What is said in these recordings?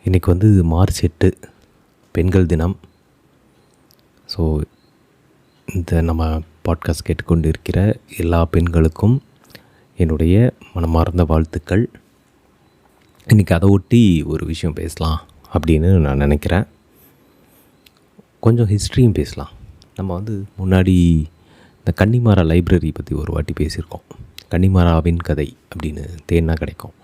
இன்றைக்கி வந்து மார்ச் 8 பெண்கள் தினம். ஸோ இந்த நம்ம பாட்காஸ்ட் கேட்டுக்கொண்டு இருக்கிற எல்லா பெண்களுக்கும் என்னுடைய மனமார்ந்த வாழ்த்துக்கள். இன்றைக்கி அதை ஒட்டி ஒரு விஷயம் பேசலாம் அப்படின்னு நான் நினைக்கிறேன். கொஞ்சம் ஹிஸ்ட்ரியும் பேசலாம். நம்ம வந்து முன்னாடி இந்த கன்னிமாரா லைப்ரரி பற்றி ஒரு வாட்டி பேசியிருக்கோம். கன்னிமாராவின் கதை அப்படின்னு தேன்னா கிடைக்கும்.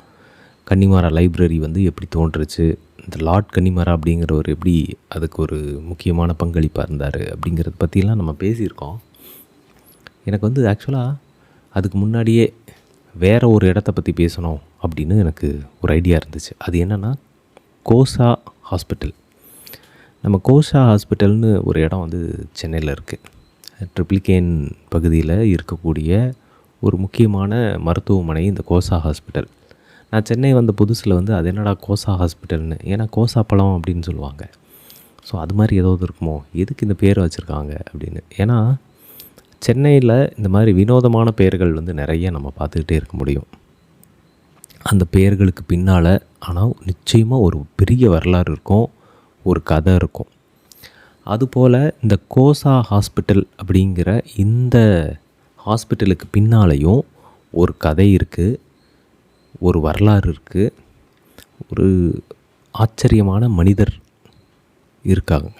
கன்னிமாரா லைப்ரரி வந்து எப்படி தோன்றுச்சு, இந்த லார்ட் கன்னிமாரா அப்படிங்கிறவர் எப்படி அதுக்கு ஒரு முக்கியமான பங்களிப்பாக இருந்தார் அப்படிங்கிறத பற்றிலாம் நம்ம பேசியிருக்கோம். எனக்கு வந்து ஆக்சுவலாக அதுக்கு முன்னாடியே வேறு ஒரு இடத்த பற்றி பேசணும் அப்படின்னு எனக்கு ஒரு ஐடியா இருந்துச்சு. அது என்னென்னா கோசா ஹாஸ்பிட்டல். நம்ம கோசா ஹாஸ்பிட்டல்னு ஒரு இடம் வந்து சென்னையில் இருக்குது. ட்ரிப்ளிகேன் பகுதியில் இருக்கக்கூடிய ஒரு முக்கியமான மருத்துவமனை இந்த கோசா ஹாஸ்பிட்டல். நான் சென்னை வந்த புதுசில் வந்து அது என்னடா கோசா ஹாஸ்பிட்டல்னு, ஏன்னா கோசா பழம் அப்படின்னு சொல்லுவாங்க. ஸோ அது மாதிரி ஏதாவது இருக்குமோ, எதுக்கு இந்த பேரை வச்சுருக்காங்க அப்படின்னு. ஏன்னா சென்னையில் இந்த மாதிரி வினோதமான பெயர்கள் வந்து நிறைய நம்ம பார்த்துக்கிட்டே இருக்க முடியும். அந்த பெயர்களுக்கு பின்னால் ஆனால் நிச்சயமாக ஒரு பெரிய வரலாறு இருக்கும், ஒரு கதை இருக்கும். அதுபோல் இந்த கோசா ஹாஸ்பிட்டல் அப்படிங்கிற இந்த ஹாஸ்பிட்டலுக்கு பின்னாலேயும் ஒரு கதை இருக்குது, ஒரு வரலாறு இருக்குது, ஒரு ஆச்சரியமான மனிதர் இருக்காங்க.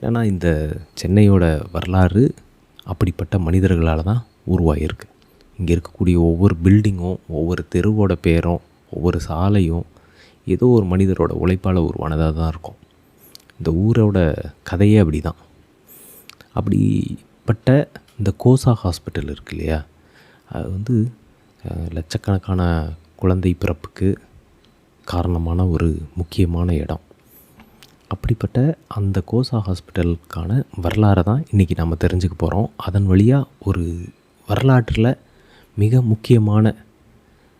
ஏன்னா இந்த சென்னையோட வரலாறு அப்படிப்பட்ட மனிதர்களால் தான் உருவாகிருக்கு. இங்கே இருக்கக்கூடிய ஒவ்வொரு பில்டிங்கும், ஒவ்வொரு தெருவோட பேரும், ஒவ்வொரு சாலையும் ஏதோ ஒரு மனிதரோட உழைப்பால் உருவானதாக தான் இருக்கும். இந்த ஊரோட கதையே அப்படி தான். அப்படிப்பட்ட இந்த கோசா ஹாஸ்பிட்டல் இருக்கு இல்லையா, அது வந்து லட்சக்கணக்கான குழந்தை பிறப்புக்கு காரணமான ஒரு முக்கியமான இடம். அப்படிப்பட்ட அந்த கோசா ஹாஸ்பிட்டலுக்கான வரலாறை தான் இன்றைக்கி நம்ம தெரிஞ்சுக்க போகிறோம். அதன் வழியாக ஒரு வரலாற்றில் மிக முக்கியமான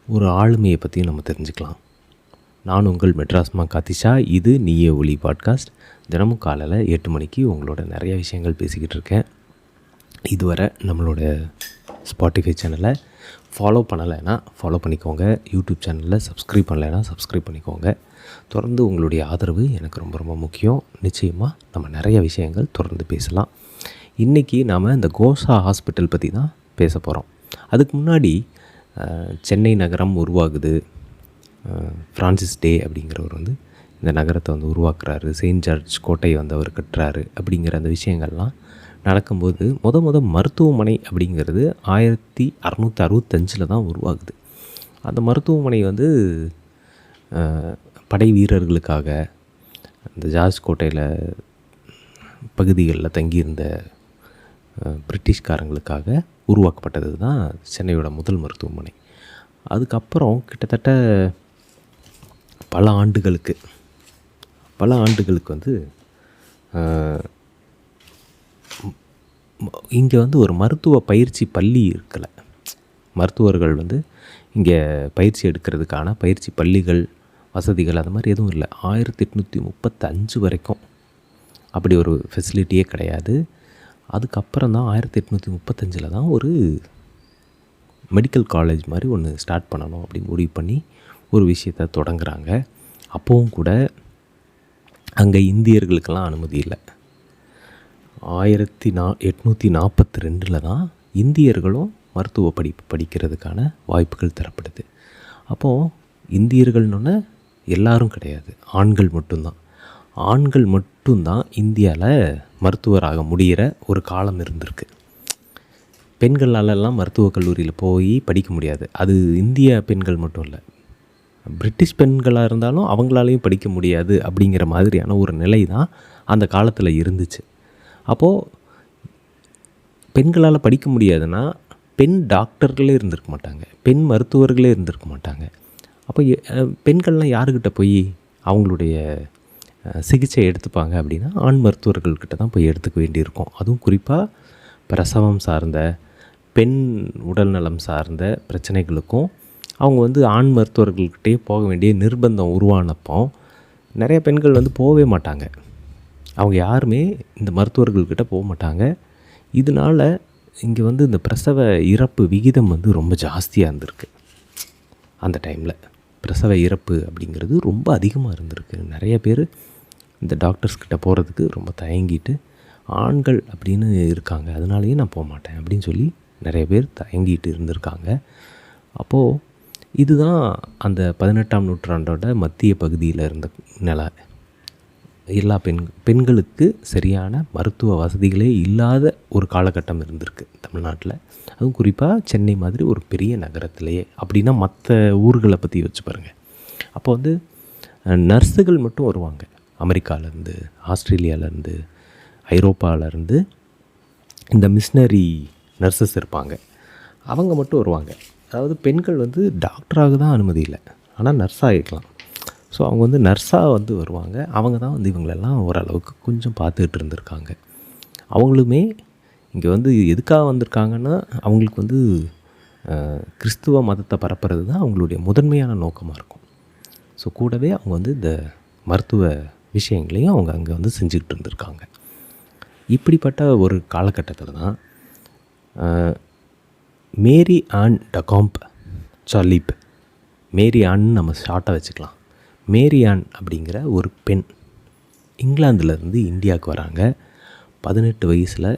ஒரு ஆளுமையை பற்றியும் நம்ம தெரிஞ்சுக்கலாம். நான் உங்கள் மெட்ராஸ்மா காத்திஷா. இது நீயே ஒளி பாட்காஸ்ட். தினமும் காலையில் 8 மணிக்கு உங்களோட நிறைய விஷயங்கள் பேசிக்கிட்டு இருக்கேன். இதுவரை நம்மளோட ஸ்பாட்டிஃபை சேனலை ஃபாலோ பண்ணலைன்னா ஃபாலோ பண்ணிக்கோங்க. யூடியூப் சேனலில் சப்ஸ்கிரைப் பண்ணலைன்னா சப்ஸ்கிரைப் பண்ணிக்கோங்க. தொடர்ந்து உங்களுடைய ஆதரவு எனக்கு ரொம்ப ரொம்ப முக்கியம். நிச்சயமாக நம்ம நிறைய விஷயங்கள் தொடர்ந்து பேசலாம். இன்றைக்கி நாம் இந்த கோசா ஹாஸ்பிட்டல் பற்றி தான் பேச போகிறோம். அதுக்கு முன்னாடி சென்னை நகரம் உருவாகுது. ஃப்ரான்சிஸ் டே அப்படிங்கிறவர் வந்து இந்த நகரத்தை வந்து உருவாக்குறாரு. செயின்ட் ஜார்ஜ் கோட்டையை வந்து அவர் கட்டுறாரு. அப்படிங்கிற அந்த விஷயங்கள்லாம் நடக்கும்போது மருத்துவமனை அப்படிங்கிறது 1665 தான் உருவாகுது. அந்த மருத்துவமனை வந்து படை வீரர்களுக்காக, அந்த ஜார்ஜ் கோட்டையில் பகுதிகளில் தங்கியிருந்த பிரிட்டிஷ்காரங்களுக்காக உருவாக்கப்பட்டது தான் சென்னையோட முதல் மருத்துவமனை. அதுக்கப்புறம் கிட்டத்தட்ட பல ஆண்டுகளுக்கு வந்து இங்கே வந்து ஒரு மருத்துவ பயிற்சி பள்ளி இருக்கலை. மருத்துவர்கள் வந்து இங்கே பயிற்சி எடுக்கிறதுக்கான பயிற்சி பள்ளிகள், வசதிகள் அது மாதிரி எதுவும் இல்லை. 1835 வரைக்கும் அப்படி ஒரு ஃபெசிலிட்டியே கிடையாது. அதுக்கப்புறம் தான் 1835 தான் ஒரு மெடிக்கல் காலேஜ் மாதிரி ஒன்று ஸ்டார்ட் பண்ணணும் அப்படின்னு முடிவு பண்ணி ஒரு விஷயத்தை தொடங்குறாங்க. அப்போவும் கூட அங்கே இந்தியர்களுக்கெல்லாம் அனுமதி இல்லை. 1842 தான் இந்தியர்களும் மருத்துவ படிப்பு படிக்கிறதுக்கான வாய்ப்புகள் தரப்படுது. அப்போது இந்தியர்கள்னு எல்லாரும் கிடையாது, ஆண்கள் மட்டும்தான் இந்தியாவில் மருத்துவராக முடிகிற ஒரு காலம் இருந்திருக்கு. பெண்களாலெல்லாம் மருத்துவக் கல்லூரியில் போய் படிக்க முடியாது. அது இந்திய பெண்கள் மட்டும் இல்லை, பிரிட்டிஷ் பெண்களாக இருந்தாலும் அவங்களாலையும் படிக்க முடியாது. அப்படிங்கிற மாதிரியான ஒரு நிலை தான் அந்த காலத்தில் இருந்துச்சு. அப்போது பெண்களால் படிக்க முடியாதுன்னா பெண் டாக்டர்களே இருந்திருக்க மாட்டாங்க, பெண் மருத்துவர்களே இருந்திருக்க மாட்டாங்க. அப்போ பெண்கள்லாம் யாருக்கிட்ட போய் அவங்களுடைய சிகிச்சை எடுத்துப்பாங்க அப்படின்னா ஆண் மருத்துவர்கள்கிட்ட தான் போய் எடுத்துக்க வேண்டியிருக்கும். அதுவும் குறிப்பாக பிரசவம் சார்ந்த, பெண் உடல்நலம் சார்ந்த பிரச்சனைகளுக்கும் அவங்க வந்து ஆண் மருத்துவர்கள்கிட்டே போக வேண்டிய நிர்பந்தம் உருவானப்போ நிறைய பெண்கள் வந்து போகவே மாட்டாங்க. அவங்க யாருமே இந்த மருத்துவர்கள்கிட்ட போக மாட்டாங்க. இதனால் இங்கே வந்து இந்த பிரசவ இறப்பு விகிதம் வந்து ரொம்ப ஜாஸ்தியாக இருந்திருக்கு அந்த டைமில். பிரசவ இறப்பு அப்படிங்கிறது ரொம்ப அதிகமாக இருந்திருக்கு. நிறைய பேர் இந்த டாக்டர்ஸ்கிட்ட போகிறதுக்கு ரொம்ப தயங்கிட்டு, ஆண்கள் அப்படின்னு இருக்காங்க, அதனாலேயே நான் போக மாட்டேன் அப்படின்னு சொல்லி நிறைய பேர் தயங்கிட்டு இருந்திருக்காங்க. அப்போது இதுதான் அந்த 18ஆம் நூற்றாண்டோட மத்திய பகுதியில் இருந்த நிலை. எல்லா பெண்களுக்கு சரியான மருத்துவ வசதிகளே இல்லாத ஒரு காலகட்டம் இருந்திருக்கு தமிழ்நாட்டில். அதுவும் குறிப்பாக சென்னை மாதிரி ஒரு பெரிய நகரத்திலேயே. அப்படின்னா மற்ற ஊர்களை பற்றி வச்சு பாருங்கள். அப்போ வந்து நர்ஸுகள் மட்டும் வருவாங்க. அமெரிக்காவிலேருந்து, ஆஸ்திரேலியாவிலேருந்து, ஐரோப்பாவிலேருந்து இந்த மிஷினரி நர்சஸ் இருப்பாங்க. அவங்க மட்டும் வருவாங்க. அதாவது பெண்கள் வந்து டாக்டராக தான் அனுமதி இல்லை, ஆனால் நர்ஸாக ஆகிக்கலாம். ஸோ அவங்க வந்து நர்ஸாக வந்து வருவாங்க. அவங்க தான் வந்து இவங்களெல்லாம் ஓரளவுக்கு கொஞ்சம் பார்த்துக்கிட்டு இருந்திருக்காங்க. அவங்களுமே இங்கே வந்து எதுக்காக வந்திருக்காங்கன்னா, அவங்களுக்கு வந்து கிறிஸ்துவ மதத்தை பரப்புறது தான் அவங்களுடைய முதன்மையான நோக்கமாக இருக்கும். ஸோ கூடவே அவங்க வந்து இந்த மருத்துவ விஷயங்களையும் அவங்க அங்கே வந்து செஞ்சுக்கிட்டு இருந்திருக்காங்க. இப்படிப்பட்ட ஒரு காலகட்டத்தில் தான் மேரி ஆன் டகாம்ப் சார்லீப், மேரி ஆன்னு நம்ம ஷார்ட்டாக வச்சுக்கலாம். மேரி ஆன் அப்படிங்கிற ஒரு பெண் இங்கிலாந்துலேருந்து இந்தியாவுக்கு வராங்க. 18 வயசில்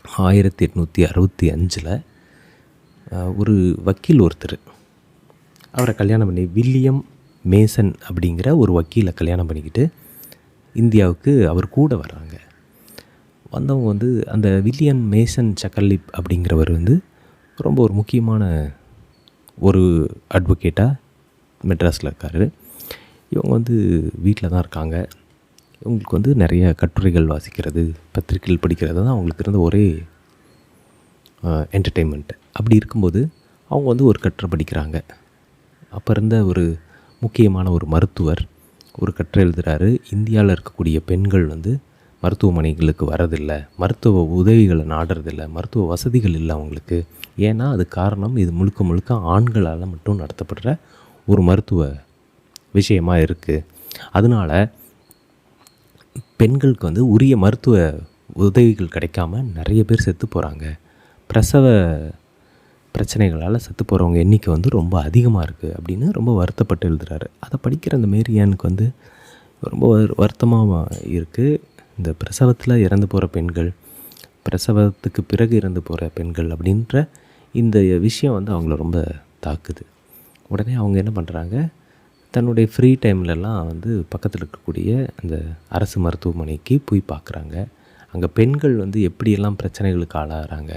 1865 ஒரு வக்கீல் ஒருத்தர் அவரை கல்யாணம் பண்ணி, வில்லியம் மேசன் அப்படிங்கிற ஒரு வக்கீலை கல்யாணம் பண்ணிக்கிட்டு இந்தியாவுக்கு அவர் கூட வர்றாங்க. வந்தவங்க வந்து அந்த வில்லியம் மேசன் சக்கர்லிப் அப்படிங்கிறவர் வந்து ரொம்ப ஒரு முக்கியமான ஒரு அட்வொகேட்டாக மெட்ராஸில் இருக்கார். இவங்க வந்து வீட்டில் தான் இருக்காங்க. இவங்களுக்கு வந்து நிறைய கட்டுரைகள் வாசிக்கிறது, பத்திரிகைகள் படிக்கிறது தான் அவங்களுக்கு இருந்த ஒரே என்டர்டெயின்மெண்ட்டு. அப்படி இருக்கும்போது அவங்க வந்து ஒரு கட்டுரை படிக்கிறாங்க. அப்போ இருந்த ஒரு முக்கியமான ஒரு மருத்துவர் ஒரு கட்டுரை எழுதுகிறாரு. இந்தியாவில் இருக்கக்கூடிய பெண்கள் வந்து மருத்துவமனைகளுக்கு வரதில்லை, மருத்துவ உதவிகளை நாடுறதில்லை, மருத்துவ வசதிகள் இல்லை அவங்களுக்கு. ஏன்னா அது காரணம், இது முழுக்க முழுக்க ஆண்களால் மட்டும் நடத்தப்படுற ஒரு மருத்துவ விஷயமாக இருக்குது. அதனால் பெண்களுக்கு வந்து உரிய மருத்துவ உதவிகள் கிடைக்காம நிறைய பேர் செத்து போகிறாங்க. பிரசவ பிரச்சனைகளால் செத்து போகிறவங்க எண்ணிக்கை வந்து ரொம்ப அதிகமாக இருக்குது அப்படின்னு ரொம்ப வருத்தப்பட்டு எழுதுகிறாரு. அதை படிக்கிற அந்த மேரியானுக்கு வந்து ரொம்ப வருத்தமாக இருக்குது. இந்த பிரசவத்தில் இறந்து போகிற பெண்கள், பிரசவத்துக்கு பிறகு இறந்து போகிற பெண்கள் அப்படின்ற இந்த விஷயம் வந்து அவங்கள ரொம்ப தாக்குது. உடனே அவங்க என்ன பண்ணுறாங்க, தன்னுடைய ஃப்ரீ டைம்லலாம் வந்து பக்கத்தில் இருக்கக்கூடிய அந்த அரசு மருத்துவமனைக்கு போய் பார்க்குறாங்க. அங்கே பெண்கள் வந்து எப்படியெல்லாம் பிரச்சனைகளுக்கு ஆளாகிறாங்க,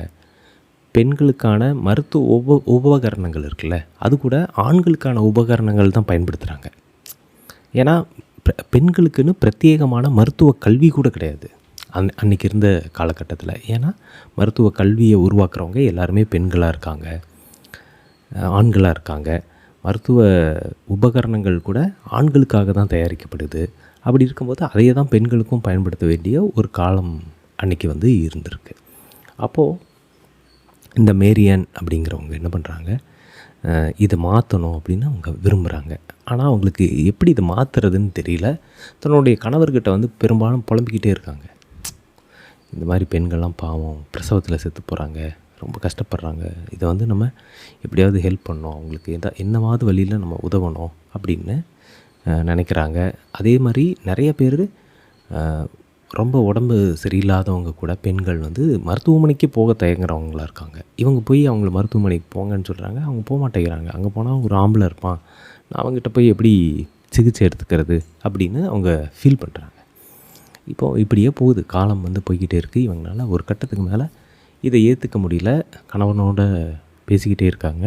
பெண்களுக்கான மருத்துவ உபகரணங்கள் இருக்குல்ல, அது கூட ஆண்களுக்கான உபகரணங்கள் தான் பயன்படுத்துகிறாங்க. ஏன்னா பெண்களுக்குன்னு பிரத்யேகமான மருத்துவ கல்வி கூட கிடையாது அன்றைக்கி இருந்த காலகட்டத்தில். ஏன்னா மருத்துவ கல்வியை உருவாக்குறவங்க எல்லாருமே பெண்களாக இருக்காங்க, ஆண்களாக இருக்காங்க. மருத்துவ உபகரணங்கள் கூட ஆண்களுக்காக தான் தயாரிக்கப்படுது. அப்படி இருக்கும்போது அதையே தான் பெண்களுக்கும் பயன்படுத்த வேண்டிய ஒரு காலம் அன்றைக்கி வந்து இருந்திருக்கு. அப்போது இந்த மேரியான் அப்படிங்கிறவங்க என்ன பண்ணுறாங்க, இதை மாற்றணும் அப்படின்னு அவங்க விரும்புகிறாங்க. ஆனால் அவங்களுக்கு எப்படி இதை மாற்றுறதுன்னு தெரியல. தன்னுடைய கணவர்கிட்ட வந்து பெரும்பாலும் புலம்பிக்கிட்டே இருக்காங்க. இந்த மாதிரி பெண்கள்லாம் பாவம் பிரசவத்தில் செத்து போகிறாங்க, ரொம்ப கஷ்டப்படுறாங்க, இதை வந்து நம்ம எப்படியாவது ஹெல்ப் பண்ணணும், அவங்களுக்கு என்னவாவது வழியில் நம்ம உதவணும் அப்படின்னு நினைக்கிறாங்க. அதே மாதிரி நிறைய பேர் ரொம்ப உடம்பு சரியில்லாதவங்க கூட பெண்கள் வந்து மருத்துவமனைக்கு போக தயங்குறவங்களாக இருக்காங்க. இவங்க போய் அவங்கள மருத்துவமனைக்கு போங்கன்னு சொல்கிறாங்க, அவங்க போக மாட்டேங்கிறாங்க. அங்கே போனால் ஒரு ஆம்பளை இருப்பான், நான் அவங்ககிட்ட போய் எப்படி சிகிச்சை எடுத்துக்கிறது அப்படின்னு அவங்க ஃபீல் பண்ணுறாங்க. இப்போது இப்படியே போகுது, காலம் வந்து போய்கிட்டே இருக்குது. இவங்களால ஒரு கட்டத்துக்கு மேலே இதை ஏற்றுக்க முடியல. கணவனோட பேசிக்கிட்டே இருக்காங்க.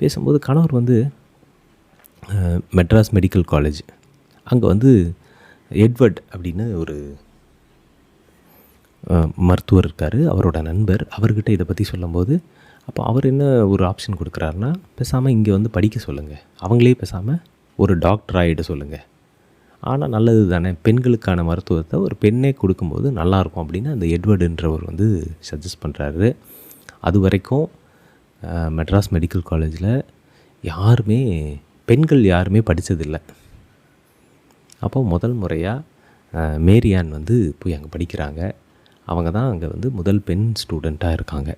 பேசும்போது கணவர் வந்து மெட்ராஸ் மெடிக்கல் காலேஜ், அங்கே வந்து எட்வர்ட் அப்படின்னு ஒரு மருத்துவர் இருக்கார், அவரோட நண்பர். அவர்கிட்ட இதை பற்றி சொல்லும்போது அப்போ அவர் என்ன ஒரு ஆப்ஷன் கொடுக்குறாருன்னா, பேசாமல் இங்கே வந்து படிக்க சொல்லுங்கள், அவங்களே பேசாமல் ஒரு டாக்டர் ஆகிட சொல்லுங்கள். ஆனால் நல்லது தானே, பெண்களுக்கான மருத்துவத்தை ஒரு பெண்ணே கொடுக்கும்போது நல்லாயிருக்கும் அப்படின்னு அந்த எட்வர்டுன்றவர் வந்து சஜஸ்ட் பண்ணுறாரு. அது வரைக்கும் மெட்ராஸ் மெடிக்கல் காலேஜில் பெண்கள் யாருமே படித்ததில்லை. அப்போ முதல் முறையாக மேரியான் வந்து போய் அங்கே படிக்கிறாங்க. அவங்க தான் அங்கே வந்து முதல் பெண் ஸ்டூடெண்ட்டாக இருக்காங்க.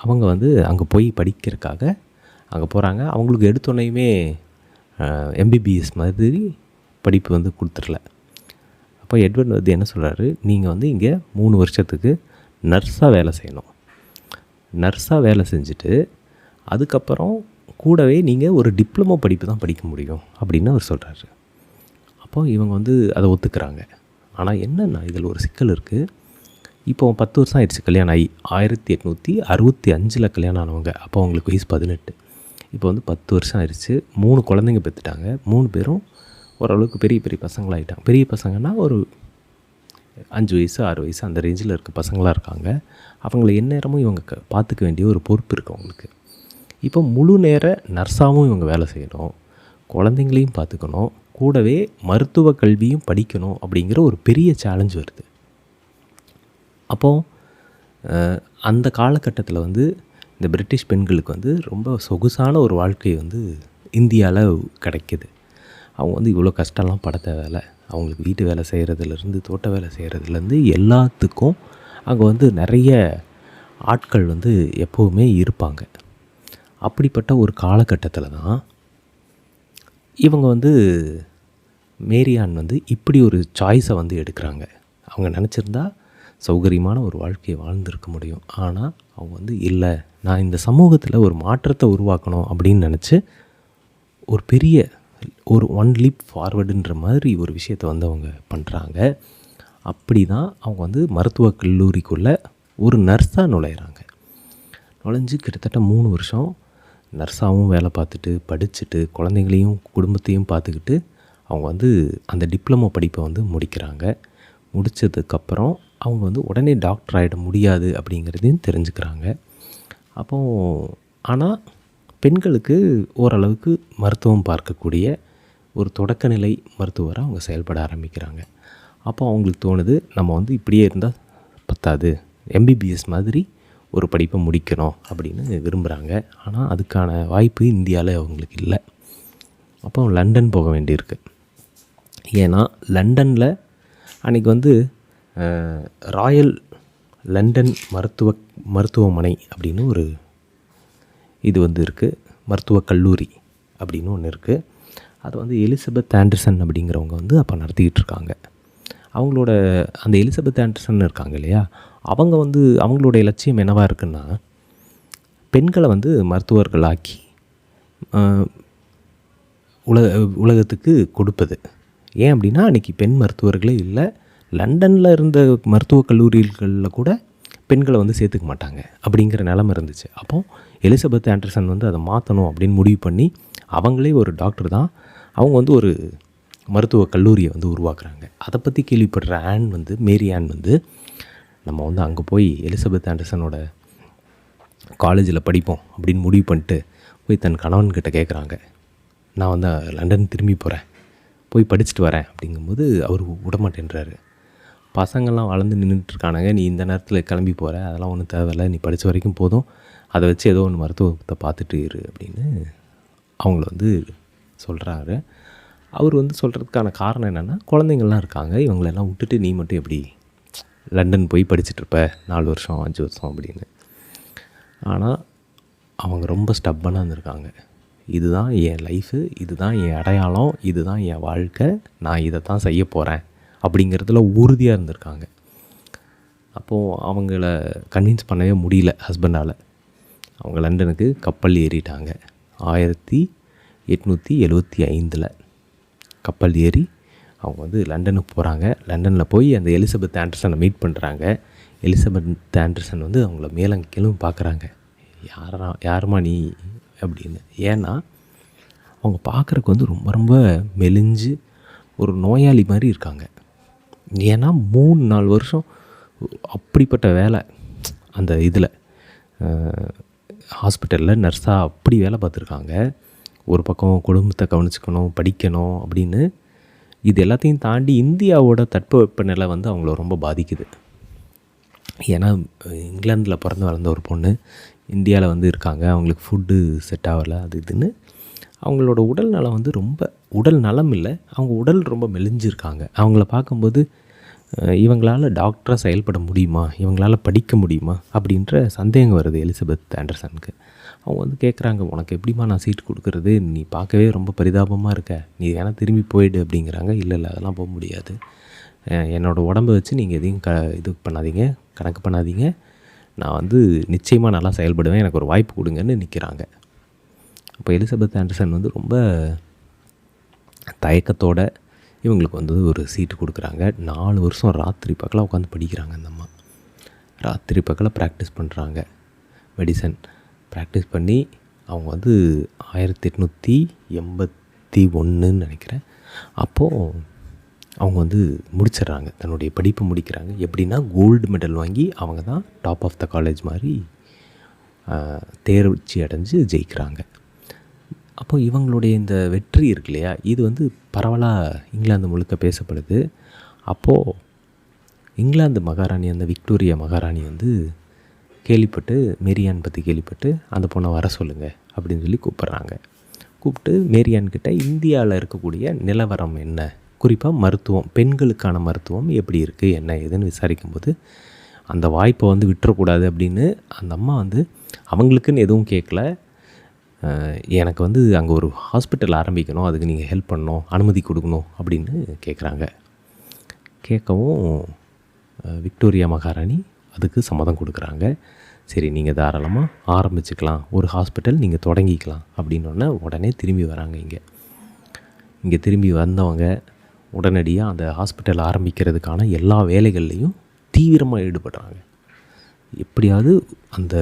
அவங்க வந்து அங்கே போய் படிக்கிறதுக்காக அங்கே போகிறாங்க. அவங்களுக்கு எடுத்தோடனேயுமே எம்பிபிஎஸ் மாதிரி படிப்பு வந்து கொடுத்துடல. அப்போ எட்வர்ட் வந்து என்ன சொல்கிறாரு, நீங்கள் வந்து இங்கே 3 வருஷத்துக்கு நர்ஸாக வேலை செய்யணும். நர்ஸாக வேலை செஞ்சுட்டு அதுக்கப்புறம் கூடவே நீங்கள் ஒரு டிப்ளமோ படிப்பு தான் படிக்க முடியும் அப்படின்னு அவர் சொல்கிறாரு. அப்போ இவங்க வந்து அதை ஒத்துக்கிறாங்க. ஆனால் என்னென்னா இதில் ஒரு சிக்கல் இருக்குது. இப்போ 10 வருஷம் ஆயிடுச்சு கல்யாணம் ஆகி. 1865 கல்யாணம் ஆனவங்க. அப்போ அவங்களுக்கு வயசு 18. இப்போ வந்து 10 வருஷம் ஆயிடுச்சு. 3 குழந்தைங்க பெற்றுட்டாங்க. 3 பேரும் ஓரளவுக்கு பெரிய பெரிய பசங்களாகிட்டாங்க. பெரிய பசங்கன்னா ஒரு 5 வயசு 6 வயசு அந்த ரேஞ்சில் இருக்க பசங்களாக இருக்காங்க. அவங்கள எந்நேரமும் இவங்க பார்த்துக்க வேண்டிய ஒரு பொறுப்பு இருக்குது அவங்களுக்கு. இப்போ முழு நேர நர்ஸாகவும் இவங்க வேலை செய்யணும், குழந்தைங்களையும் பார்த்துக்கணும், கூடவே மருத்துவ கல்வியும் படிக்கணும் அப்படிங்கிற ஒரு பெரிய சேலஞ்ச் வருது. அப்போது அந்த காலகட்டத்தில் வந்து இந்த பிரிட்டிஷ் பெண்களுக்கு வந்து ரொம்ப சொகுசான ஒரு வாழ்க்கை வந்து இந்தியாவில் கிடைக்கிது. அவங்க வந்து இவ்வளோ கஷ்டம்லாம் பட தேவையில்லை. அவங்களுக்கு வீட்டு வேலை செய்கிறதுலேருந்து தோட்ட வேலை செய்கிறதுலேருந்து எல்லாத்துக்கும் அங்கே வந்து நிறைய ஆட்கள் வந்து எப்போவுமே இருப்பாங்க. அப்படிப்பட்ட ஒரு காலகட்டத்தில் தான் இவங்க வந்து மேரியான் வந்து இப்படி ஒரு சாய்ஸை வந்து எடுக்கிறாங்க. அவங்க நினச்சிருந்தா சௌகரியமான ஒரு வாழ்க்கையை வாழ்ந்துருக்க முடியும். ஆனால் அவங்க வந்து இல்லை, நான் இந்த சமூகத்தில் ஒரு மாற்றத்தை உருவாக்கணும் அப்படின்னு நினச்சி ஒரு பெரிய ஒரு 1 லீப் ஃபார்வர்டுன்ற மாதிரி ஒரு விஷயத்தை வந்து அவங்க பண்ணுறாங்க. அப்படி தான் அவங்க வந்து மருத்துவக் கல்லூரிக்குள்ளே ஒரு நர்ஸாக நுழையிறாங்க. நுழைஞ்சு கிட்டத்தட்ட 3 வருஷம் நர்ஸாகவும் வேலை பார்த்துட்டு படிச்சுட்டு குழந்தைங்களையும் குடும்பத்தையும் பார்த்துக்கிட்டு அவங்க வந்து அந்த டிப்ளமோ படிப்பை வந்து முடிக்கிறாங்க. முடித்ததுக்கப்புறம் அவங்க வந்து உடனே டாக்டர் ஆகிட முடியாது அப்படிங்கிறதையும் தெரிஞ்சுக்கிறாங்க. அப்போது ஆனால் பெண்களுக்கு ஓரளவுக்கு மருத்துவம் பார்க்கக்கூடிய ஒரு தொடக்கநிலை மருத்துவராக அவங்க செயல்பட ஆரம்பிக்கிறாங்க. அப்போ அவங்களுக்கு தோணுது, நம்ம வந்து இப்படியே இருந்தால் பத்தாது, எம்பிபிஎஸ் மாதிரி ஒரு படிப்பை முடிக்கணும் அப்படின்னு விரும்புகிறாங்க. ஆனால் அதுக்கான வாய்ப்பு இந்தியாவில் அவங்களுக்கு இல்லை. அப்போ லண்டன் போக வேண்டியிருக்கு. ஏன்னா லண்டனில் அன்றைக்கி வந்து ராயல் லண்டன் மருத்துவமனை அப்படின்னு ஒரு இது வந்து இருக்குது, மருத்துவக் கல்லூரி அப்படின்னு ஒன்று இருக்குது. அது வந்து எலிசபெத் ஆண்டர்சன் அப்படிங்கிறவங்க வந்து அப்போ நடத்திக்கிட்டு இருக்காங்க. அவங்களோட அந்த எலிசபெத் ஆண்டர்சன் இருக்காங்க இல்லையா, அவங்க வந்து அவங்களுடைய லட்சியம் என்னவாக இருக்குன்னா, பெண்களை வந்து மருத்துவர்களாக்கி உலகத்துக்கு கொடுப்பது. ஏன் அப்படின்னா அன்றைக்கி பெண் மருத்துவர்களே இல்லை. லண்டனில் இருந்த மருத்துவக் கல்லூரிகளில் கூட பெண்களை வந்து சேர்த்துக்க மாட்டாங்க அப்படிங்கிற நிலமை இருந்துச்சு. அப்போது எலிசபெத் ஆண்டர்சன் வந்து அதை மாற்றணும் அப்படின்னு முடிவு பண்ணி அவங்களே ஒரு டாக்டர் தான், அவங்க வந்து ஒரு மருத்துவக் கல்லூரியை வந்து உருவாக்குறாங்க. அதை பற்றி கேள்விப்படுற மேரி ஆன் வந்து நம்ம வந்து அங்கே போய் எலிசபெத் ஆண்டர்சனோட காலேஜில் படிப்போம் அப்படின்னு முடிவு பண்ணிட்டு போய் தன் கணவன்கிட்ட கேட்குறாங்க, நான் வந்து லண்டன் திரும்பி போகிறேன், போய் படிச்சுட்டு வரேன் அப்படிங்கும்போது அவர் விடமாட்டேன்றாரு. பசங்கள்லாம் வளர்ந்து நின்றுட்டுருக்கானுங்க, நீ இந்த நேரத்தில் கிளம்பி போகிற, அதெல்லாம் ஒன்றும் தேவையில்லை, நீ படித்த வரைக்கும் போதும், அதை வச்சு ஏதோ ஒன்று மருத்துவத்தை பார்த்துட்டு இரு அப்படின்னு அவங்கள வந்து சொல்கிறாரு. அவர் வந்து சொல்கிறதுக்கான காரணம் என்னென்னா, குழந்தைங்கள்லாம் இருக்காங்க, இவங்களெல்லாம் விட்டுட்டு நீ மட்டும் எப்படி லண்டன் போய் படிச்சுட்ருப்ப 4 வருஷம் 5 வருஷம் அப்படின்னு. ஆனால் அவங்க ரொம்ப ஸ்டப்பனாக இருந்திருக்காங்க. இதுதான் என் லைஃபு, இதுதான் என் அடையாளம், இதுதான் என் வாழ்க்கை, நான் இதை தான் செய்ய போகிறேன் அப்படிங்கிறதுல உறுதியாக இருந்திருக்காங்க. அப்போது அவங்கள கன்வின்ஸ் பண்ணவே முடியல ஹஸ்பண்டால். அவங்க லண்டனுக்கு கப்பல் ஏறிட்டாங்க. 1875 கப்பல் ஏறி அவங்க வந்து லண்டனுக்கு போகிறாங்க. லண்டனில் போய் அந்த எலிசபெத் ஆண்டர்சனை மீட் பண்ணுறாங்க. எலிசபெத் ஆண்டர்சன் வந்து அவங்கள மேலும் கீழும் பார்க்குறாங்க, யாருமா நீ அப்படின்னு. ஏன்னா அவங்க பார்க்குறக்கு வந்து ரொம்ப ரொம்ப மெலிஞ்சு ஒரு நோயாளி மாதிரி இருக்காங்க. ஏன்னா 3-4 வருஷம் அப்படிப்பட்ட வேலை அந்த இதில் ஹாஸ்பிட்டலில் நர்ஸாக அப்படி வேலை பார்த்துருக்காங்க. ஒரு பக்கம் குடும்பத்தை கவனிச்சுக்கணும், படிக்கணும் அப்படின்னு. இது எல்லாத்தையும் தாண்டி இந்தியாவோட தட்பவெப்பநிலை வந்து அவங்கள ரொம்ப பாதிக்குது. ஏன்னா இங்கிலாந்தில் பிறந்து வளர்ந்த ஒரு பொண்ணு இந்தியாவில் வந்து இருக்காங்க, அவங்களுக்கு ஃபுட்டு செட் ஆகலை, அது இதுன்னு அவங்களோட உடல் நலம் வந்து ரொம்ப உடல் நலம் இல்லை, அவங்க உடல் ரொம்ப மெலிஞ்சிருக்காங்க. அவங்கள பார்க்கும்போது இவங்களால் டாக்டராக செயல்பட முடியுமா, இவங்களால் படிக்க முடியுமா அப்படின்ற சந்தேகம் வருது எலிசபெத் ஆண்டர்சனுக்கு. அவங்க வந்து கேட்குறாங்க, உனக்கு எப்படிம்மா நான் சீட் கொடுக்குறது, நீ பார்க்கவே ரொம்ப பரிதாபமாக இருக்க, நீ வேணா திரும்பி போயிடு அப்படிங்கிறாங்க. இல்லை அதெல்லாம் போக முடியாது, என்னோடய உடம்பை வச்சு நீங்கள் எதையும் இது பண்ணாதீங்க, கணக்கு பண்ணாதீங்க, நான் வந்து நிச்சயமாக நல்லா செயல்படுவேன், எனக்கு ஒரு வாய்ப்பு கொடுங்கன்னு நிற்கிறாங்க. அப்போ எலிசபெத் ஆண்டர்சன் வந்து ரொம்ப தயக்கத்தோடு இவங்களுக்கு வந்து ஒரு சீட்டு கொடுக்குறாங்க. 4 வருஷம் ராத்திரி பகலாக உட்காந்து படிக்கிறாங்க. அந்த அம்மா ராத்திரி பகலாக ப்ராக்டிஸ் பண்ணுறாங்க, மெடிசன் ப்ராக்டிஸ் பண்ணி அவங்க வந்து 1881 நினைக்கிறேன் அப்போது அவங்க வந்து முடிச்சிடுறாங்க, தன்னுடைய படிப்பை முடிக்கிறாங்க. எப்படின்னா கோல்டு மெடல் வாங்கி அவங்க தான் டாப் ஆஃப் த காலேஜ் மாதிரி தேர்ச்சி அடைஞ்சு ஜெயிக்கிறாங்க. அப்போ இவங்களுடைய இந்த வெற்றி இருக்கு இல்லையா, இது வந்து பரவலாக இங்கிலாந்து முழுக்க பேசப்படுது. அப்போது இங்கிலாந்து மகாராணி, அந்த விக்டோரியா மகாராணி வந்து கேள்விப்பட்டு, மேரியான் பற்றி கேள்விப்பட்டு அந்த பொண்ணை வர சொல்லுங்கள் அப்படின்னு சொல்லி கூப்பிட்றாங்க. கூப்பிட்டு மேரியான்கிட்ட இந்தியாவில் இருக்கக்கூடிய நிலவரம் என்ன, குறிப்பாக மருத்துவம், பெண்களுக்கான மருத்துவம் எப்படி இருக்குது என்ன ஏதுன்னு விசாரிக்கும்போது, அந்த வாய்ப்பை வந்து விட்டுறக்கூடாது அப்படின்னு அந்த அம்மா வந்து அவங்களுக்குன்னு எதுவும் கேட்கல, எனக்கு வந்து அங்கே ஒரு ஹாஸ்பிட்டல் ஆரம்பிக்கணும், அதுக்கு நீங்கள் ஹெல்ப் பண்ணணும், அனுமதி கொடுக்கணும் அப்படின்னு கேட்குறாங்க. கேட்கவும் விக்டோரியா மகாராணி அதுக்கு சம்மதம் கொடுக்குறாங்க. சரி, நீங்கள் தாராளமாக ஆரம்பிச்சுக்கலாம், ஒரு ஹாஸ்பிட்டல் நீங்கள் தொடங்கிக்கலாம் அப்படின்னோடனே உடனே திரும்பி வராங்க. இங்கே திரும்பி வந்தவங்க உடனடியாக அந்த ஹாஸ்பிட்டல் ஆரம்பிக்கிறதுக்கான எல்லா வேலைகள்லையும் தீவிரமாக ஈடுபடுறாங்க. எப்படியாவது அந்த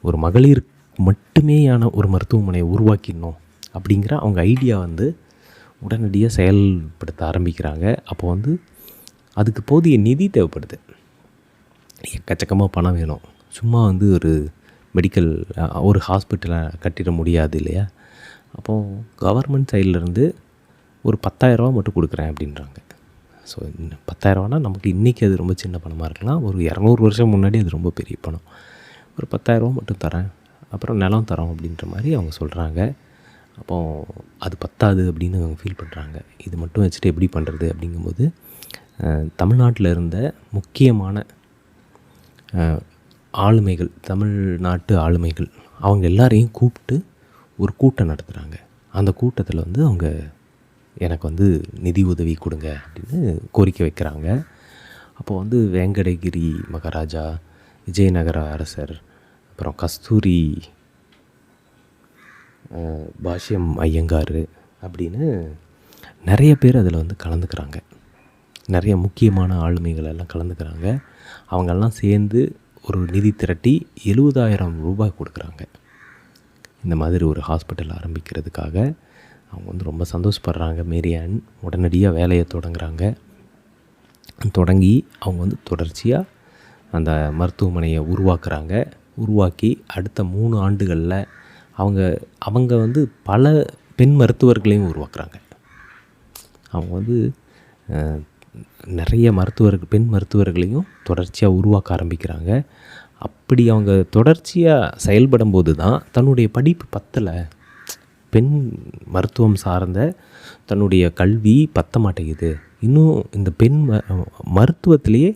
ஒரு மகளிர் மட்டுமேயான ஒரு மருத்துவமனையை உருவாக்கிடணும் அப்படிங்கிற அவங்க ஐடியா வந்து உடனடியாக செயல்படுத்த ஆரம்பிக்கிறாங்க. அப்போ வந்து அதுக்கு போதிய நிதி தேவைப்படுது, எக்கச்சக்கமாக பணம் வேணும். சும்மா வந்து ஒரு மெடிக்கல் ஒரு ஹாஸ்பிட்டலை கட்டிட முடியாது இல்லையா. அப்போது கவர்மெண்ட் சைட்லேருந்து ஒரு 10,000 மட்டும் கொடுக்குறேன் அப்படின்றாங்க. ஸோ 10,000 நமக்கு இன்றைக்கி அது ரொம்ப சின்ன பணமாக இருக்கலாம், ஒரு 200 வருஷம் முன்னாடி அது ரொம்ப பெரிய பணம். ஒரு 10,000 மட்டும் தரேன், அப்புறம் நிலம் தரோம் அப்படின்ற மாதிரி அவங்க சொல்கிறாங்க. அப்போது அது பத்தாது அப்படின்னு அவங்க ஃபீல் பண்ணுறாங்க. இது மட்டும் வச்சுட்டு எப்படி பண்ணுறது அப்படிங்கும்போது தமிழ்நாட்டில் இருந்த முக்கியமான ஆளுமைகள், தமிழ்நாட்டு ஆளுமைகள் அவங்க எல்லாரையும் கூப்பிட்டு ஒரு கூட்டம் நடத்துகிறாங்க. அந்த கூட்டத்தில் வந்து அவங்க எனக்கு வந்து நிதி உதவி கொடுங்க அப்படின்னு கோரிக்கை வைக்கிறாங்க. அப்போது வந்து வேங்கடகிரி மகாராஜா, விஜயநகர அரசர், அப்புறம் கஸ்தூரி பாஷ்யம் ஐயங்கார் அப்படின்னு நிறைய பேர் அதில் வந்து கலந்துக்கிறாங்க. நிறைய முக்கியமான ஆளுமைகள் எல்லாம் கலந்துக்கிறாங்க. அவங்கெல்லாம் சேர்ந்து ஒரு நிதி திரட்டி 70,000 ரூபாய் கொடுக்குறாங்க இந்த மாதிரி ஒரு ஹாஸ்பிட்டல் ஆரம்பிக்கிறதுக்காக. அவங்க வந்து ரொம்ப சந்தோஷப்படுறாங்க. மேரியான் உடனடியாக வேலையை தொடங்கி அவங்க வந்து தொடர்ச்சியாக அந்த மருத்துவமனையை உருவாக்கி அடுத்த 3 ஆண்டுகளில் அவங்க வந்து பல பெண் மருத்துவர்களையும் உருவாக்குறாங்க. அவங்க வந்து நிறைய பெண் மருத்துவர்களையும் தொடர்ச்சியாக உருவாக்க ஆரம்பிக்கிறாங்க. அப்படி அவங்க தொடர்ச்சியாக செயல்படும் போது தான் தன்னுடைய படிப்பு பத்தலை, பெண் மருத்துவம் சார்ந்த தன்னுடைய கல்வி பத்த மாட்டேங்குது, இன்னும் இந்த பெண் மருத்துவத்திலேயே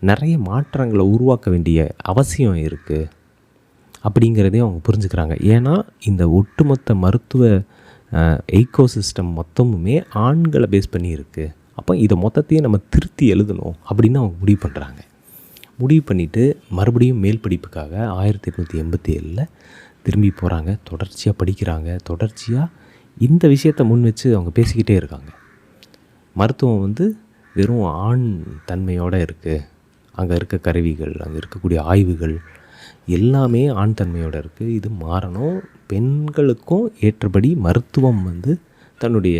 நிறைய மாற்றங்களை உருவாக்க வேண்டிய அவசியம் இருக்குது அப்படிங்கிறதையும் அவங்க புரிஞ்சுக்கிறாங்க. ஏன்னா இந்த ஒட்டுமொத்த மருத்துவ எக்கோசிஸ்டம் மொத்தமுமே ஆண்களை பேஸ் பண்ணி இருக்குது. அப்போ இதை மொத்தத்தையும் நம்ம திருத்தி எழுதணும் அப்படின்னு அவங்க முடிவு பண்ணிவிட்டு மறுபடியும் மேல் படிப்புக்காக 1887 திரும்பி போகிறாங்க. தொடர்ச்சியாக படிக்கிறாங்க. தொடர்ச்சியாக இந்த விஷயத்தை முன் வச்சு அவங்க பேசிக்கிட்டே இருக்காங்க. மருத்துவம் வந்து வெறும் ஆண் தன்மையோடு இருக்குது, அங்கே இருக்க கருவிகள், அங்கே இருக்கக்கூடிய ஆய்வுகள் எல்லாமே ஆண் தன்மையோடு இருக்குது, இது மாறணும், பெண்களுக்கும் ஏற்றபடி மருத்துவம் வந்து தன்னுடைய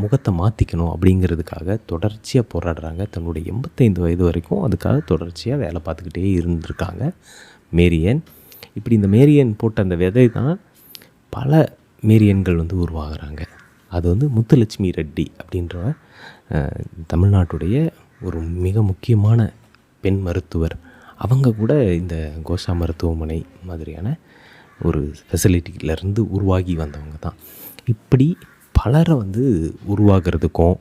முகத்தை மாற்றிக்கணும் அப்படிங்கிறதுக்காக தொடர்ச்சியாக போராடுறாங்க. தன்னுடைய 85 வயது வரைக்கும் அதுக்காக தொடர்ச்சியாக வேலை பார்த்துக்கிட்டே இருந்திருக்காங்க மேரியன். இப்படி இந்த மேரியன் போட்ட அந்த விதை தான் பல மேரியன்கள் வந்து உருவாகிறாங்க. அது வந்து முத்துலட்சுமி ரெட்டி அப்படின்ற தமிழ்நாட்டுடைய ஒரு மிக முக்கியமான பெண் மருத்துவர். அவங்க கூட இந்த கோஷா மருத்துவமனை மாதிரியான ஒரு ஃபெசிலிட்டியிலேருந்து உருவாகி வந்தவங்க தான். இப்படி பலரை வந்து உருவாகிறதுக்கும்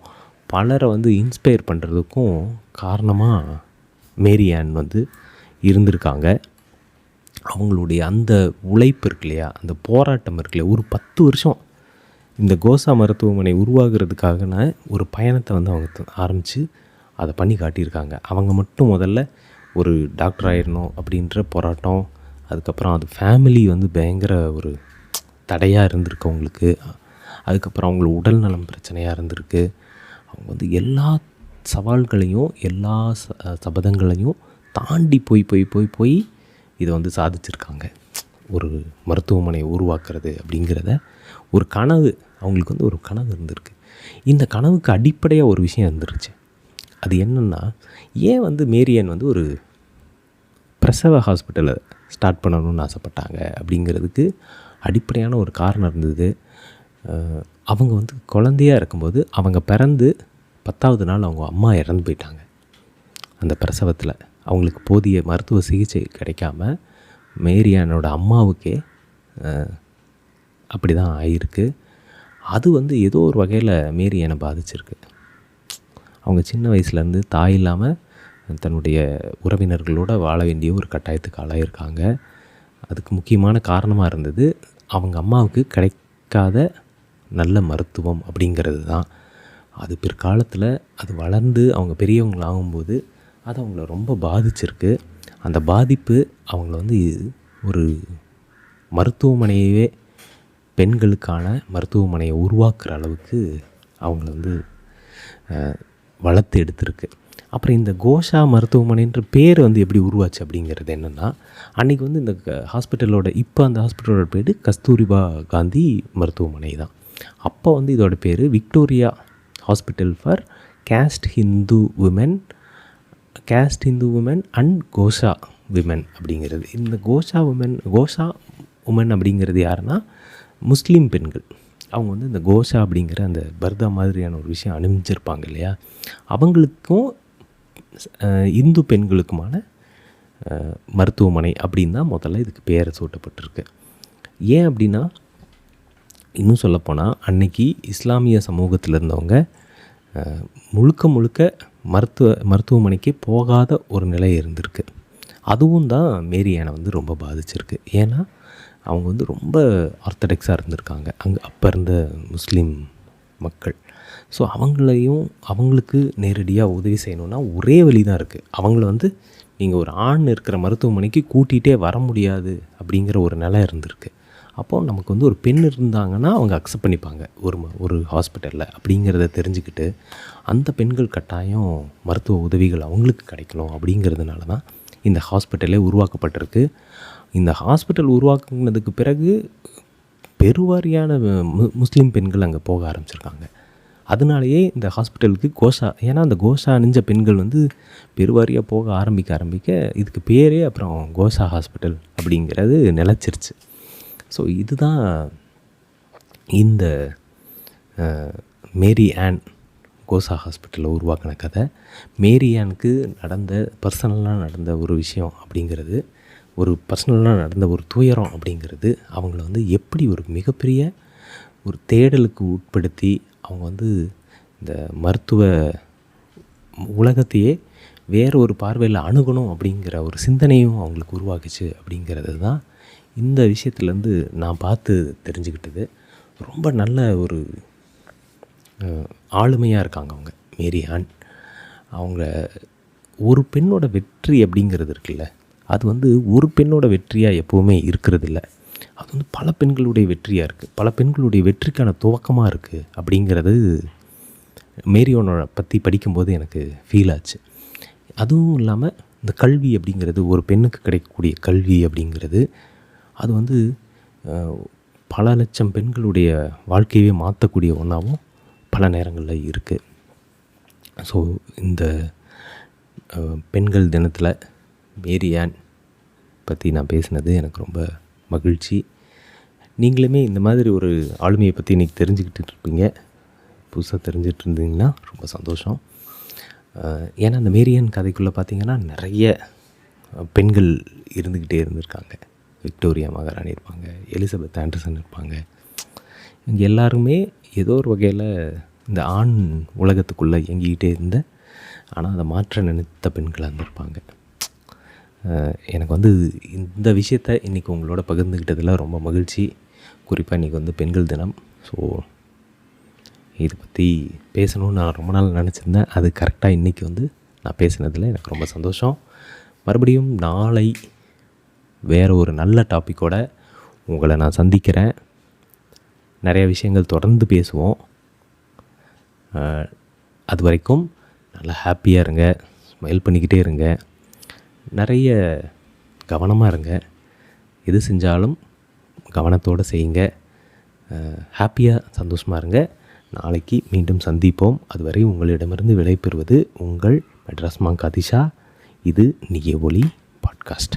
பலரை வந்து இன்ஸ்பயர் பண்ணுறதுக்கும் காரணமாக மேரி ஆன் வந்து இருந்திருக்காங்க. அவங்களுடைய அந்த உழைப்பு இருக்கு இல்லையா, அந்த போராட்டம் இருக்கு இல்லையா, ஒரு 10 வருஷம் இந்த கோசா மருத்துவமனை உருவாகிறதுக்காகன ஒரு பயணத்தை வந்து அவங்க ஆரம்பித்து அதை பண்ணி காட்டியிருக்காங்க. அவங்க மட்டும் முதல்ல ஒரு டாக்டர் ஆயிடணும் அப்படின்ற போராட்டம், அதுக்கப்புறம் அது ஃபேமிலி வந்து பயங்கர ஒரு தடையாக இருந்திருக்கு அவங்களுக்கு. அதுக்கப்புறம் அவங்களுக்கு உடல் நலம் பிரச்சனையாக இருந்திருக்கு. அவங்க வந்து எல்லா சவால்களையும் எல்லா சபதங்களையும் தாண்டி போய் இதை வந்து சாதிச்சிருக்காங்க. ஒரு மருத்துவமனையை உருவாக்குறது அப்படிங்கிறத ஒரு கனவு, அவங்களுக்கு வந்து ஒரு கனவு இருந்திருக்கு. இந்த கனவுக்கு அடிப்படையாக ஒரு விஷயம் இருந்துருச்சு. அது என்னென்னா, ஏன் வந்து மேரி ஆன் வந்து ஒரு பிரசவ ஹாஸ்பிட்டலை ஸ்டார்ட் பண்ணணும்னு ஆசைப்பட்டாங்க அப்படிங்கிறதுக்கு அடிப்படையான ஒரு காரணம் இருந்தது. அவங்க வந்து குழந்தையாக இருக்கும்போது அவங்க பிறந்து 10வது நாள் அவங்க அம்மா இறந்து போயிட்டாங்க. அந்த பிரசவத்தில் அவங்களுக்கு போதிய மருத்துவ சிகிச்சை கிடைக்காம மேரி ஆனோட அம்மாவுக்கே அப்படி தான் ஆகிருக்கு. அது வந்து ஏதோ ஒரு வகையில் மேரி ஆனை பாதிச்சிருக்கு. அவங்க சின்ன வயசுலேருந்து தாய் இல்லாமல் தன்னுடைய உறவினர்களோடு வாழ வேண்டிய ஒரு கட்டாயத்துக்கு ஆளாயிருக்காங்க. அதுக்கு முக்கியமான காரணமாக இருந்தது அவங்க அம்மாவுக்கு கிடைக்காத நல்ல மருத்துவம் அப்படிங்கிறது தான். அது பிற்காலத்தில் அது வளர்ந்து அவங்க பெரியவங்களாகும்போது அது அவங்கள ரொம்ப பாதிச்சிருக்கு. அந்த பாதிப்பு அவங்கள வந்து ஒரு மருத்துவமனையவே, பெண்களுக்கான மருத்துவமனையை உருவாக்குற அளவுக்கு அவங்கள வந்து வளர்த்து எடுத்திருக்கு. அப்புறம் இந்த கோஷா மருத்துவமனைன்ற பேர் வந்து எப்படி உருவாச்சு அப்படிங்கிறது என்னென்னா, அன்றைக்கி வந்து இந்த ஹாஸ்பிட்டலோட அந்த ஹாஸ்பிட்டலோட பேர் கஸ்தூரிபா காந்தி மருத்துவமனை தான். அப்போ வந்து இதோட பேர் Victoria hospital for caste Hindu women and Gosha women அப்படிங்கிறது. இந்த கோஷா உமன் அப்படிங்கிறது யாருன்னா முஸ்லீம் பெண்கள். அவங்க வந்து இந்த கோஷா அப்படிங்கிற அந்த பர்தா மாதிரியான ஒரு விஷயம் அணிஞ்சிருப்பாங்க இல்லையா, அவங்களுக்கும் இந்து பெண்களுக்குமான மருத்துவமனை அப்படின்னு தான் முதல்ல இதுக்கு பேரை சூட்டப்பட்டிருக்கு. ஏன் அப்படின்னா, இன்னும் சொல்லப்போனால் அன்னைக்கு இஸ்லாமிய சமூகத்தில் இருந்தவங்க முழுக்க மருத்துவமனைக்கு போகாத ஒரு நிலை இருந்திருக்கு. அதுவும் தான் மேரி ஆனை வந்து ரொம்ப பாதிச்சிருக்கு. ஏன்னா அவங்க வந்து ரொம்ப ஆர்த்தடாக்ஸாக இருந்திருக்காங்க அப்போ இருந்த முஸ்லீம் மக்கள். ஸோ அவங்களுக்கு நேரடியாக உதவி செய்யணுன்னா ஒரே வழி தான் இருக்குது. அவங்கள வந்து நீங்கள் ஒரு ஆண் இருக்கிற மருத்துவமனைக்கு கூட்டிகிட்டே வர முடியாது அப்படிங்கிற ஒரு நிலை இருந்திருக்கு. அப்போது நமக்கு வந்து ஒரு பெண் இருந்தாங்கன்னா அவங்க அக்செப்ட் பண்ணிப்பாங்க ஒரு ஹாஸ்பிட்டலில் அப்படிங்கிறத தெரிஞ்சுக்கிட்டு, அந்த பெண்கள் கட்டாயம் மருத்துவ உதவிகள் அவங்களுக்கு கிடைக்கணும் அப்படிங்கிறதுனால தான் இந்த ஹாஸ்பிட்டலே உருவாக்கப்பட்டிருக்கு. இந்த ஹாஸ்பிட்டல் உருவாக்குனதுக்கு பிறகு பெருவாரியான முஸ்லீம் பெண்கள் அங்கே போக ஆரம்பிச்சிருக்காங்க. அதனாலேயே இந்த ஹாஸ்பிட்டலுக்கு கோஷா, ஏன்னா அந்த கோஷா அணிஞ்ச பெண்கள் வந்து பெருவாரியாக போக ஆரம்பிக்க இதுக்கு பேரே அப்புறம் கோஷா ஹாஸ்பிட்டல் அப்படிங்கிறது நிலச்சிருச்சு. ஸோ இதுதான் இந்த மேரி ஆன் கோஷா ஹாஸ்பிட்டலில் உருவாக்கின கதை. மேரி ஆனுக்கு பர்சனலாக நடந்த ஒரு விஷயம் அப்படிங்கிறது, ஒரு பர்சனலாக நடந்த ஒரு துயரம் அப்படிங்கிறது அவங்கள வந்து எப்படி ஒரு மிகப்பெரிய ஒரு தேடலுக்கு உட்படுத்தி அவங்க வந்து இந்த மருத்துவ உலகத்தையே வேறு ஒரு பார்வையில் அணுகணும் அப்படிங்கிற ஒரு சிந்தனையும் அவங்களுக்கு உருவாக்குச்சு அப்படிங்கிறது தான் இந்த விஷயத்துலேருந்து நான் பார்த்து தெரிஞ்சுக்கிட்டது. ரொம்ப நல்ல ஒரு ஆளுமையாக இருக்காங்க அவங்க மேரி ஆன். அவங்க ஒரு பெண்ணோட வெற்றி அப்படிங்கிறது இருக்குல்ல, அது வந்து ஒரு பெண்ணோட வெற்றியாக எப்போவுமே இருக்கிறதில்ல. அது வந்து பல பெண்களுடைய வெற்றியாக இருக்குது, பல பெண்களுடைய வெற்றிக்கான துவக்கமாக இருக்குது அப்படிங்கிறது மேரி ஆனோட பற்றி படிக்கும்போது எனக்கு ஃபீல் ஆச்சு. அதுவும் இல்லாமல் இந்த கல்வி அப்படிங்கிறது, ஒரு பெண்ணுக்கு கிடைக்கக்கூடிய கல்வி அப்படிங்கிறது, அது வந்து பல லட்சம் பெண்களுடைய வாழ்க்கையவே மாற்றக்கூடிய ஒன்றாகவும் பல நேரங்களில் இருக்குது. ஸோ இந்த பெண்கள் தினத்தில் மேரி ஆன் பற்றி நான் பேசினது எனக்கு ரொம்ப மகிழ்ச்சி. நீங்களுமே இந்த மாதிரி ஒரு ஆளுமையை பற்றி இன்றைக்கி தெரிஞ்சுக்கிட்டு இருப்பீங்க, புதுசாக தெரிஞ்சிட்டு இருந்தீங்கன்னா ரொம்ப சந்தோஷம். ஏன்னா அந்த மேரி ஆன் கதைக்குள்ளே பார்த்திங்கன்னா நிறைய பெண்கள் இருந்துக்கிட்டே இருந்திருக்காங்க. விக்டோரியா மகாராணி இருப்பாங்க, எலிசபெத் ஆண்டர்சன் இருப்பாங்க. இவங்க எல்லாருமே ஏதோ ஒரு வகையில் இந்த ஆண் உலகத்துக்குள்ளே இயங்கிக்கிட்டே இருந்த ஆனால் அதை மாற்ற நினைத்த பெண்களாக இருந்திருப்பாங்க. எனக்கு வந்து இந்த விஷயத்த இன்றைக்கி உங்களோட பகிர்ந்துக்கிட்டதில் ரொம்ப மகிழ்ச்சி. குறிப்பாக இன்றைக்கி வந்து பெண்கள் தினம். ஸோ இதை பற்றி பேசணும்னு நான் ரொம்ப நாள் நினச்சிருந்தேன். அது கரெக்டாக இன்றைக்கி வந்து நான் பேசினதில் எனக்கு ரொம்ப சந்தோஷம். மறுபடியும் நாளை வேறு ஒரு நல்ல டாப்பிக்கோடு உங்களை நான் சந்திக்கிறேன். நிறைய விஷயங்கள் தொடர்ந்து பேசுவோம். அது வரைக்கும் நல்லா ஹாப்பியாக இருங்க, ஸ்மைல் பண்ணிக்கிட்டே இருங்க, நிறைய கவனமாக இருங்க, எது செஞ்சாலும் கவனத்தோடு செய்யுங்க, ஹாப்பியாக சந்தோஷமாக இருங்க. நாளைக்கு மீண்டும் சந்திப்போம். அதுவரை உங்களிடமிருந்து விடைபெறுவது உங்கள் மெட்ராஸ் மாங்க் அதிஷா. இது நிய ஒளி பாட்காஸ்ட்.